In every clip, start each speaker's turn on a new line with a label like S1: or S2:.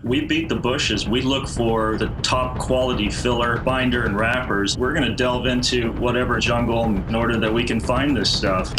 S1: We beat the bushes. We look for the top quality filler, binder, and wrappers. We're going to delve into whatever jungle in order that we can find this stuff.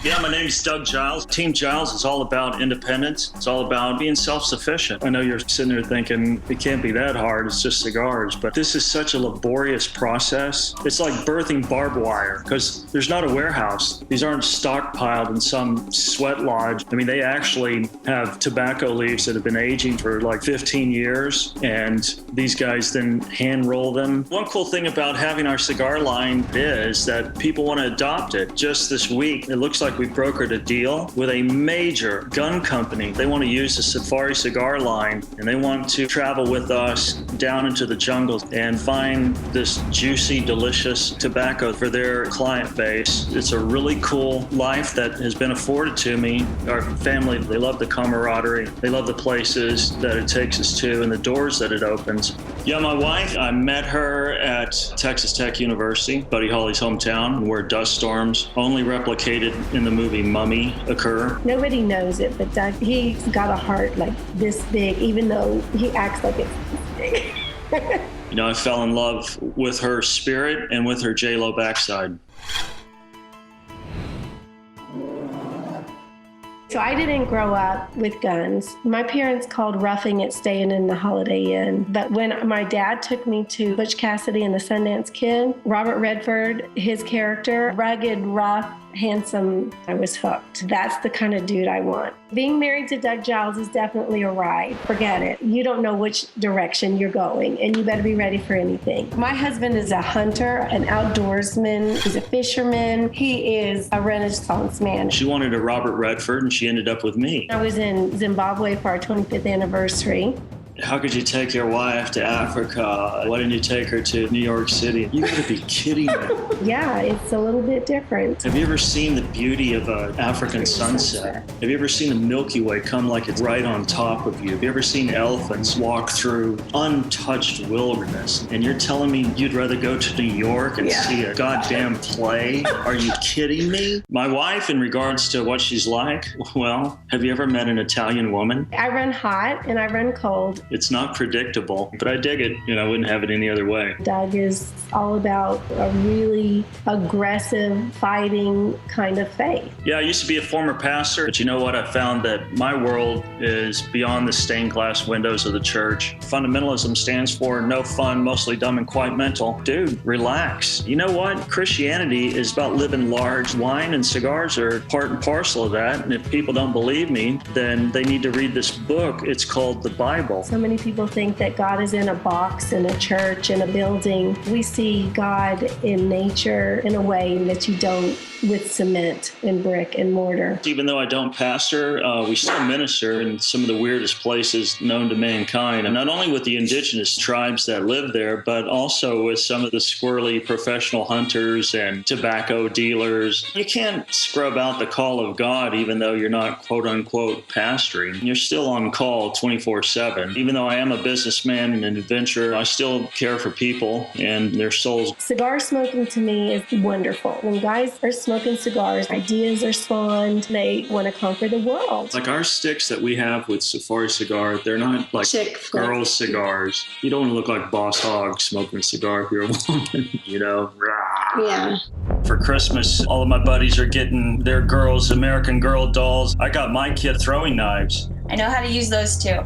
S1: Yeah, my name is Doug Giles. Team Giles is all about independence. It's all about being self-sufficient. I know you're sitting there thinking, it can't be that hard, it's just cigars. But this is such a laborious process. It's like birthing barbed wire, because there's not a warehouse. These aren't stockpiled in some sweat lodge. I mean, they actually have tobacco leaves that have been aging for like 15 years, and these guys then hand roll them. One cool thing about having our cigar line is that people want to adopt it. Just this week, it looks like we brokered a deal with a major gun company. They want to use the Safari cigar line, and they want to travel with us down into the jungle and find this juicy, delicious tobacco for their client base. It's a really cool life that has been afforded to me. Our family, they love the camaraderie. They love the places that it takes us to and the doors that it opens. Yeah, my wife, I met her at Texas Tech University, Buddy Holly's hometown, where dust storms, only replicated in the movie Mummy, occur.
S2: Nobody knows it, but Doug, he's got a heart like this big, even though he acts like it's this big.
S1: You know, I fell in love with her spirit and with her J-Lo backside.
S2: So I didn't grow up with guns. My parents called roughing it staying in the Holiday Inn. But when my dad took me to Butch Cassidy and the Sundance Kid, Robert Redford, his character, rugged, rough, handsome, I was hooked. That's the kind of dude I want. Being married to Doug Giles is definitely a ride. Forget it. You don't know which direction you're going, and you better be ready for anything. My husband is a hunter, an outdoorsman. He's a fisherman. He is a Renaissance man.
S1: She wanted a Robert Redford, and she ended up with me.
S2: I was in Zimbabwe for our 25th anniversary.
S1: How could you take your wife to Africa? Why didn't you take her to New York City? You gotta be kidding me.
S2: Yeah, it's a little bit different.
S1: Have you ever seen the beauty of an African sunset? Have you ever seen the Milky Way come like it's right on top of you? Have you ever seen elephants walk through untouched wilderness? And you're telling me you'd rather go to New York and see a goddamn play? Are you kidding me? My wife, in regards to what she's like, well, have you ever met an Italian woman?
S2: I run hot and I run cold.
S1: It's not predictable, but I dig it. You know, I wouldn't have it any other way.
S2: Doug is all about a really aggressive, fighting kind of faith.
S1: Yeah, I used to be a former pastor, but you know what? I found that my world is beyond the stained glass windows of the church. Fundamentalism stands for no fun, mostly dumb and quite mental. Dude, relax. You know what? Christianity is about living large. Wine and cigars are part and parcel of that. And if people don't believe me, then they need to read this book. It's called the Bible.
S2: So many people think that God is in a box, in a church, in a building. We see God in nature in a way that you don't with cement and brick and mortar.
S1: Even though I don't pastor, we still minister in some of the weirdest places known to mankind. And not only with the indigenous tribes that live there, but also with some of the squirrely professional hunters and tobacco dealers. You can't scrub out the call of God even though you're not quote unquote pastoring. You're still on call 24/7. Even though I am a businessman and an adventurer, I still care for people and their souls.
S2: Cigar smoking to me is wonderful. When guys are smoking cigars, ideas are spawned. They want to conquer the world.
S1: Like our sticks that we have with Safari Cigar, they're not like girls' cigars. You don't want to look like Boss Hogg smoking a cigar if you're a woman, you know?
S2: Yeah.
S1: For Christmas, all of my buddies are getting their girls, American Girl dolls. I got my kid throwing knives.
S3: I know how to use those too.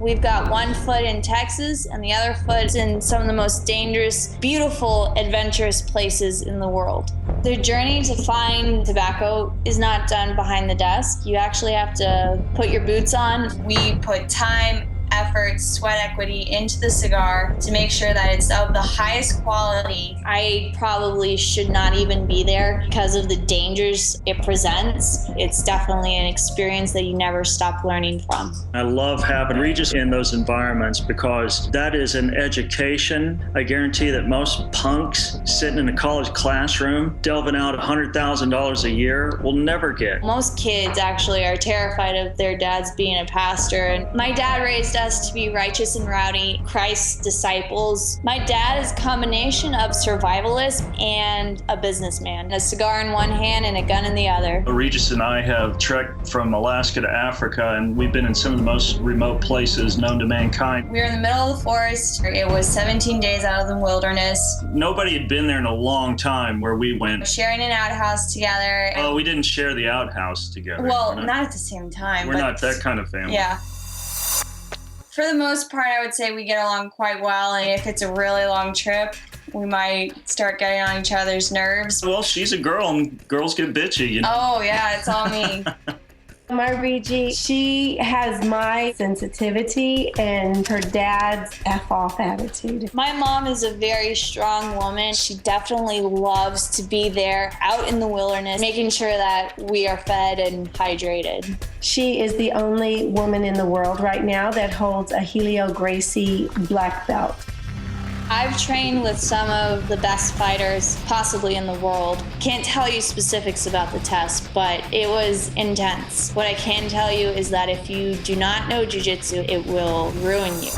S3: We've got one foot in Texas and the other foot is in some of the most dangerous, beautiful, adventurous places in the world. The journey to find tobacco is not done behind the desk. You actually have to put your boots on. We put time, effort, sweat equity into the cigar to make sure that it's of the highest quality. I probably should not even be there because of the dangers it presents. It's definitely an experience that you never stop learning from.
S1: I love having Regis in those environments because that is an education. I guarantee that most punks sitting in a college classroom delving out $100,000 a year will never get.
S3: Most kids actually are terrified of their dads being a pastor. And my dad raised us us to be righteous and rowdy, Christ's disciples. My dad is a combination of survivalist and a businessman. A cigar in one hand and a gun in the other.
S1: Regis and I have trekked from Alaska to Africa, and we've been in some of the most remote places known to mankind.
S3: We were in the middle of the forest. It was 17 days out of the wilderness.
S1: Nobody had been there in a long time where we went.
S3: Sharing an outhouse together.
S1: Oh, we didn't share the outhouse together.
S3: Well, not at the same time.
S1: We're not that kind of family.
S3: Yeah. For the most part, I would say we get along quite well. And if it's a really long trip, we might start getting on each other's nerves.
S1: Well, she's a girl, and girls get bitchy, you know?
S3: Oh, yeah, it's all me.
S2: My Regi, she has my sensitivity and her dad's F-off attitude.
S3: My mom is a very strong woman. She definitely loves to be there out in the wilderness, making sure that we are fed and hydrated.
S2: She is the only woman in the world right now that holds a Helio Gracie black belt.
S3: I've trained with some of the best fighters possibly in the world. Can't tell you specifics about the test, but it was intense. What I can tell you is that if you do not know jiu-jitsu, it will ruin you.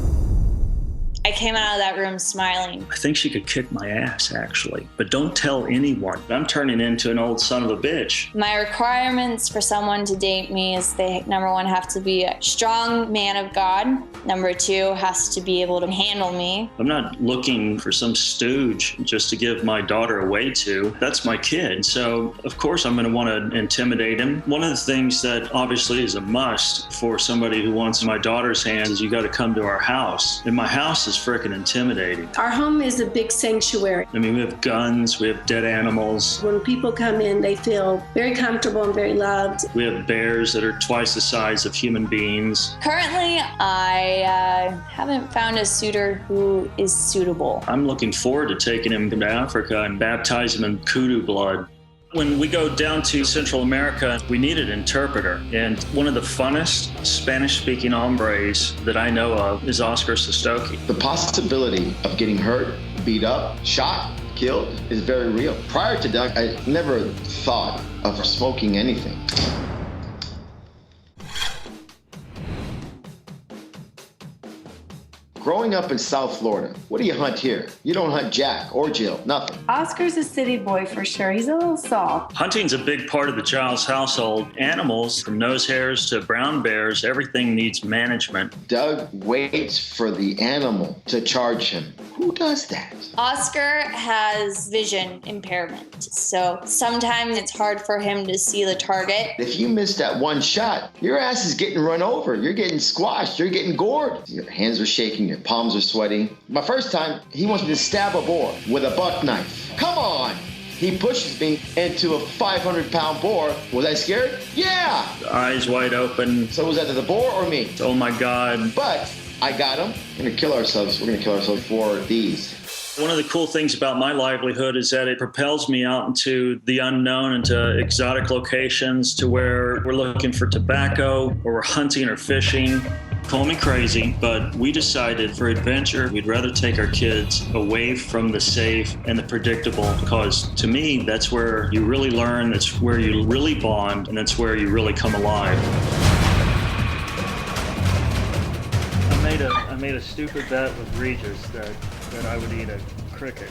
S3: I came out of that room smiling.
S1: I think she could kick my ass, actually. But don't tell anyone. I'm turning into an old son of a bitch.
S3: My requirements for someone to date me is they, number one, have to be a strong man of God. Number two, has to be able to handle me.
S1: I'm not looking for some stooge just to give my daughter away to. That's my kid. So, of course, I'm going to want to intimidate him. One of the things that obviously is a must for somebody who wants my daughter's hand is you got to come to our house. And my house is freaking intimidating.
S2: Our home is a big sanctuary.
S1: I mean, we have guns, we have dead animals.
S2: When people come in, they feel very comfortable and very loved.
S1: We have bears that are twice the size of human beings.
S3: Currently, I haven't found a suitor who is suitable.
S1: I'm looking forward to taking him to Africa and baptize him in kudu blood. When we go down to Central America, we need an interpreter. And one of the funnest Spanish-speaking hombres that I know of is Oscar Sestoki.
S4: The possibility of getting hurt, beat up, shot, killed is very real. Prior to that, I never thought of smoking anything. Growing up in South Florida, what do you hunt here? You don't hunt Jack or Jill, nothing.
S2: Oscar's a city boy for sure. He's a little soft.
S1: Hunting's a big part of the Giles household. Animals, from nose hairs to brown bears, everything needs management.
S4: Doug waits for the animal to charge him. Who does that?
S3: Oscar has vision impairment, so sometimes it's hard for him to see the target.
S4: If you miss that one shot, your ass is getting run over. You're getting squashed. You're getting gored. Your hands are shaking. Your palms are sweating. My first time, he wants me to stab a boar with a buck knife. Come on! He pushes me into a 500-pound boar. Was I scared? Yeah!
S1: Eyes wide open.
S4: So was that to the boar or me?
S1: Oh my God.
S4: But I got him. We're gonna kill ourselves. We're gonna kill ourselves for these.
S1: One of the cool things about my livelihood is that it propels me out into the unknown, into exotic locations to where we're looking for tobacco or we're hunting or fishing. Call me crazy, but we decided for adventure, we'd rather take our kids away from the safe and the predictable, because to me, that's where you really learn, that's where you really bond, and that's where you really come alive. I made a stupid bet with Regis that I would eat a cricket.